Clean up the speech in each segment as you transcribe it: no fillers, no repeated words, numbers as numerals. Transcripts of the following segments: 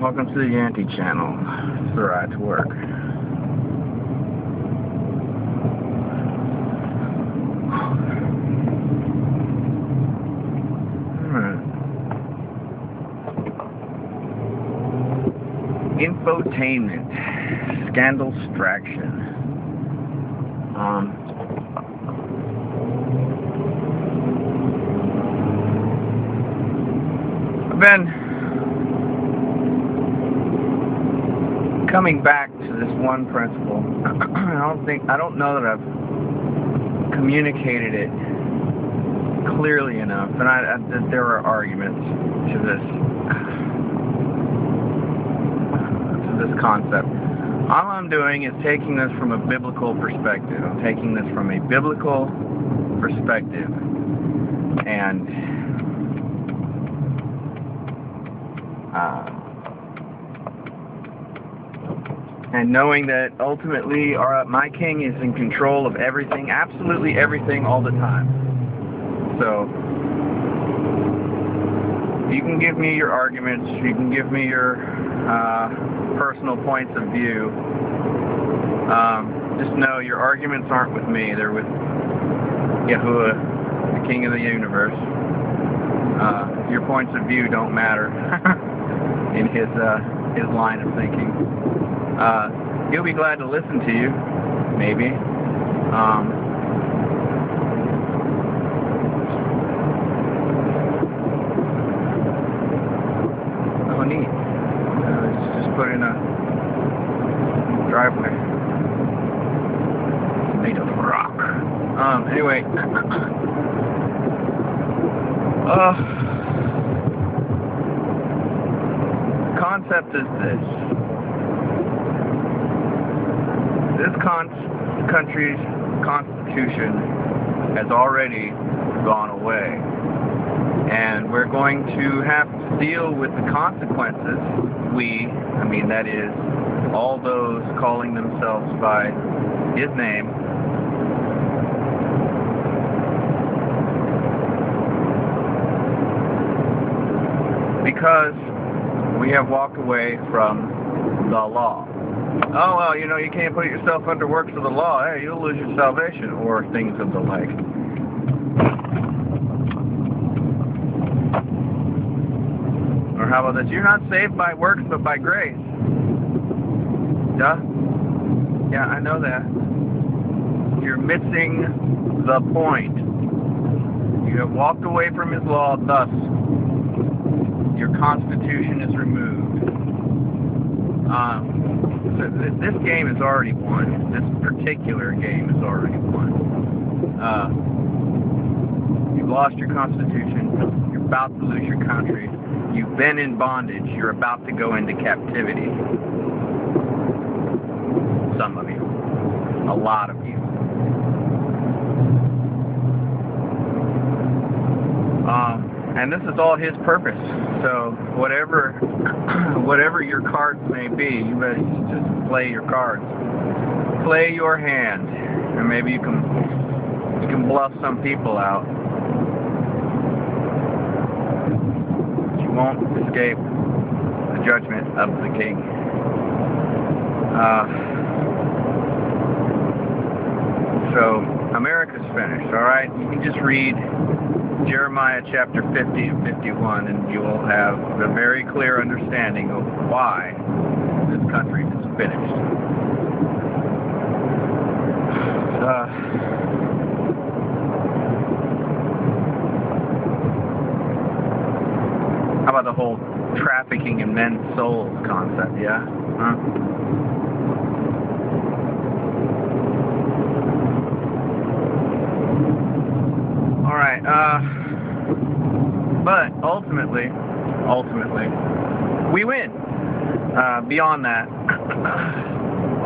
Welcome to the Yanty channel. It's the ride to work. Infotainment. Scandalstraction. I've been coming back to this one principle. I don't know that I've communicated it clearly enough, and there are arguments to this concept. All I'm doing is taking this from a biblical perspective. I'm taking this from a biblical perspective, and knowing that ultimately my king is in control of everything, absolutely everything, all the time. So you can give me your arguments, you can give me your personal points of view. Just know your arguments aren't with me, they're with Yahuwah, the King of the universe. Your points of view don't matter in his line of thinking. He'll be glad to listen to you, maybe. Oh, neat. It's just put in a driveway made of rock. Anyway. Concept is this. This country's constitution has already gone away, and we're going to have to deal with the consequences. That is, all those calling themselves by his name, because we have walked away from the law. Oh, well, you can't put yourself under works of the law. Hey, you'll lose your salvation, or things of the like. Or how about this? You're not saved by works, but by grace. Duh. Yeah, I know that. You're missing the point. You have walked away from his law, thus your constitution is removed. This game is already won. This particular game is already won. You've lost your constitution. You're about to lose your country. You've been in bondage. You're about to go into captivity. Some of you. A lot of you. And this is all his purpose. So whatever your cards may be, you better just play your cards. Play your hand, and maybe you can bluff some people out. But you won't escape the judgment of the king. So America's finished. All right, you can just read Jeremiah chapter 50 and 51, and you will have a very clear understanding of why this country is finished. How about the whole trafficking in men's souls concept, yeah? Huh? Alright, but ultimately, we win. Beyond that,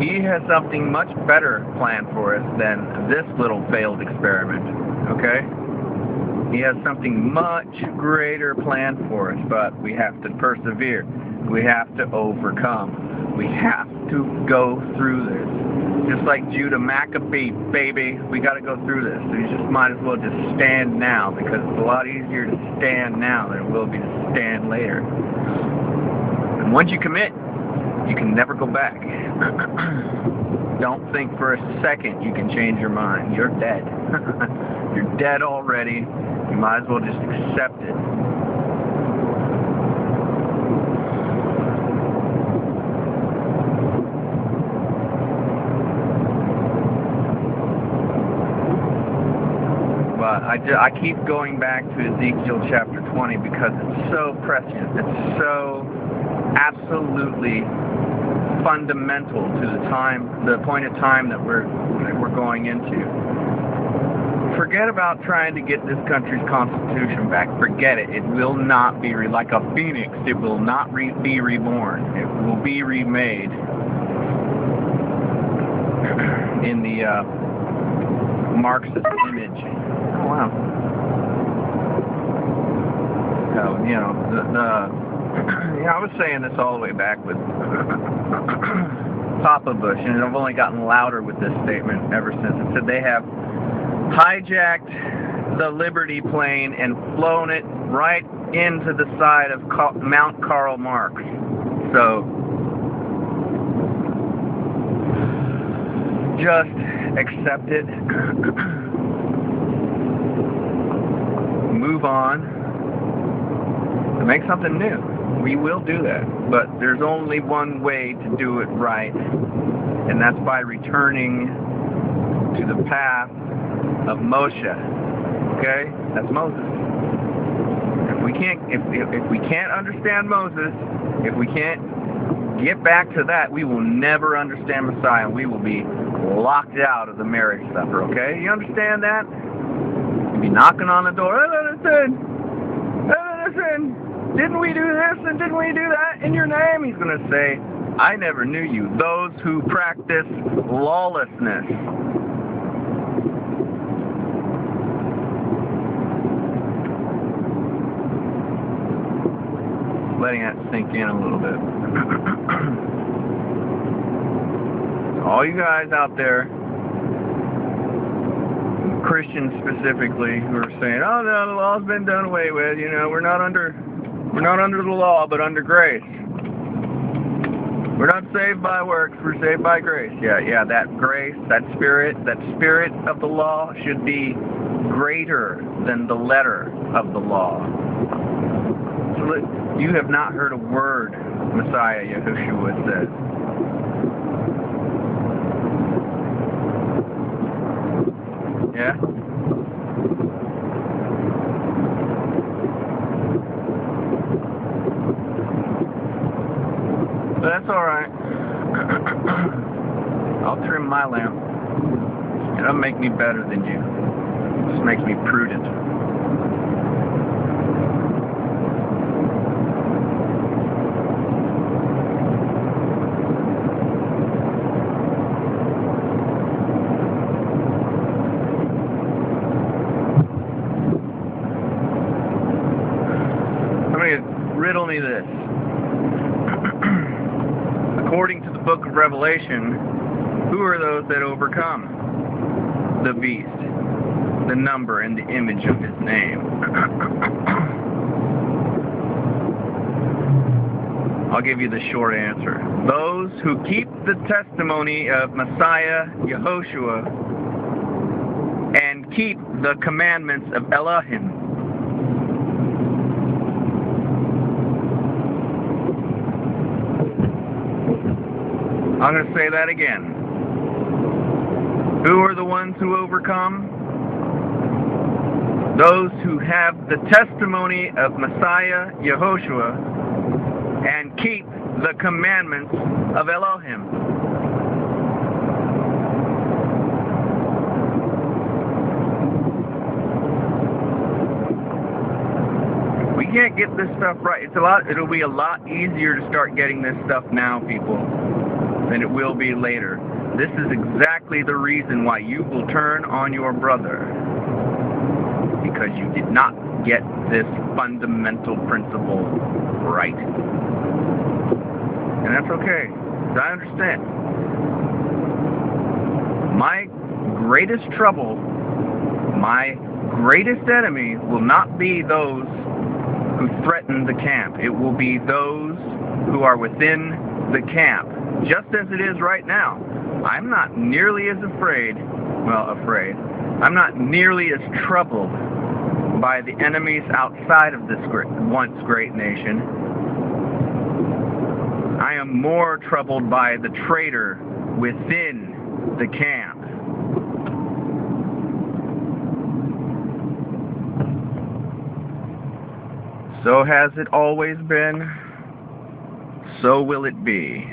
he has something much better planned for us than this little failed experiment, okay? He has something much greater planned for us, but we have to persevere. We have to overcome. We have to go through this. Just like Judah Maccabee, baby, we got to go through this. So you just might as well just stand now, because it's a lot easier to stand now than it will be to stand later. And once you commit, you can never go back. Don't think for a second you can change your mind. You're dead. You're dead already. You might as well just accept it. But I keep going back to Ezekiel chapter 20 because it's so prescient. It's so absolutely fundamental to the point of time that we're going into. Forget about trying to get this country's constitution back. Forget it. It will not be like a phoenix. It will not be reborn. It will be remade in the Marxist image. Oh wow. So, you know, I was saying this all the way back with Papa Bush, and I've only gotten louder with this statement ever since. It said they have hijacked the Liberty plane and flown it right into the side of Mount Karl Marx. So, just accept it. Move on. To make something new. We will do that, but there's only one way to do it right, and that's by returning to the path of Moshe. Okay, that's Moses. If we can't understand Moses, if we can't get back to that, we will never understand Messiah, and we will be locked out of the marriage supper. Okay, you understand that? You'll be knocking on the door. Hey, listen. Didn't we do this and didn't we do that in your name? He's going to say, I never knew you. Those who practice lawlessness. Letting that sink in a little bit. All you guys out there, Christians specifically, who are saying, oh no, the law's been done away with, you know, we're not under the law, but under grace. We're not saved by works, we're saved by grace. Yeah, that grace, that spirit of the law should be greater than the letter of the law. So you have not heard a word Messiah Yahushua said. Yeah? But that's alright. I'll trim my lamp. It doesn't make me better than you. It just makes me prudent. Riddle me this. According to the book of Revelation, who are those that overcome? The beast, the number, and the image of his name. I'll give you the short answer. Those who keep the testimony of Messiah Yehoshua and keep the commandments of Elohim. I'm going to say that again. Who are the ones who overcome? Those who have the testimony of Messiah Yehoshua and keep the commandments of Elohim. We can't get this stuff right. It'll be a lot easier to start getting this stuff now, people, than it will be later. This is exactly the reason why you will turn on your brother. Because you did not get this fundamental principle right. And that's okay. I understand. My greatest trouble, my greatest enemy will not be those who threaten the camp. It will be those who are within the camp, just as it is right now. I'm not nearly as I'm not nearly as troubled by the enemies outside of this once great nation. I am more troubled by the traitor within the camp. So has it always been, so will it be.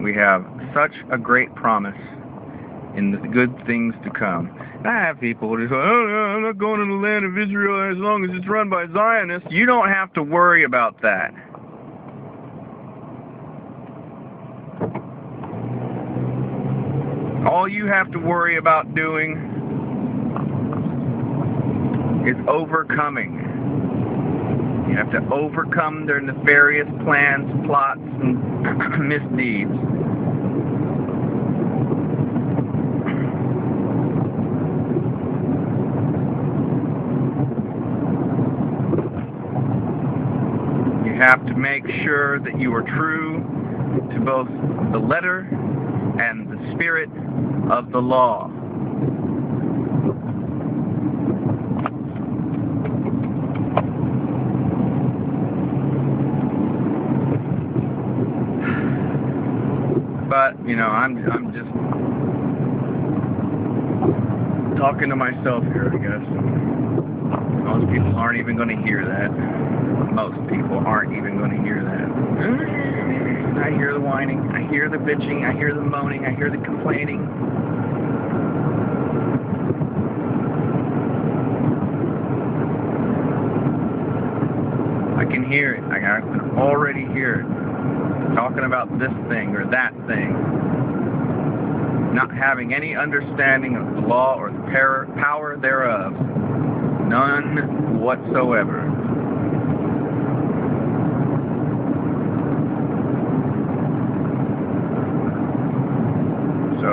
We have such a great promise in the good things to come. I have people who say, oh, no, I'm not going to the land of Israel as long as it's run by Zionists. You don't have to worry about that. All you have to worry about doing is overcoming. You have to overcome their nefarious plans, plots, and misdeeds. You have to make sure that you are true to both the letter and the spirit of the law. But, you know, I'm just talking to myself here, I guess. Most people aren't even going to hear that. Most people aren't even going to hear that. I hear the whining, I hear the bitching, I hear the moaning, I hear the complaining. I can hear it. I can already hear it. Talking about this thing or that thing. Not having any understanding of the law or the power thereof. None whatsoever. So,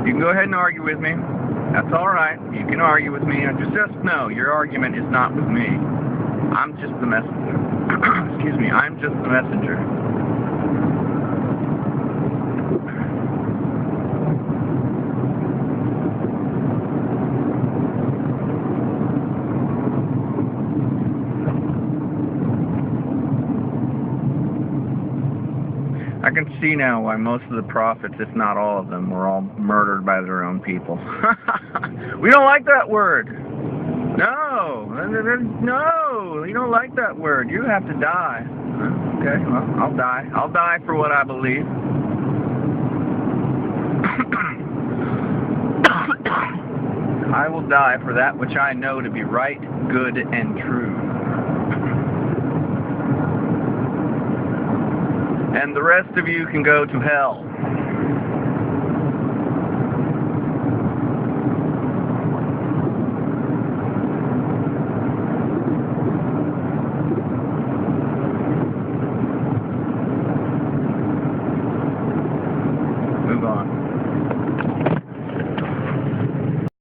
you can go ahead and argue with me. That's alright. You can argue with me. Just know your argument is not with me. I'm just the messenger. Excuse me, I'm just the messenger. I can see now why most of the prophets, if not all of them, were all murdered by their own people. We don't like that word. No, you don't like that word. You have to die. Okay, well, I'll die. I'll die for what I believe. I will die for that which I know to be right, good, and true. And the rest of you can go to hell.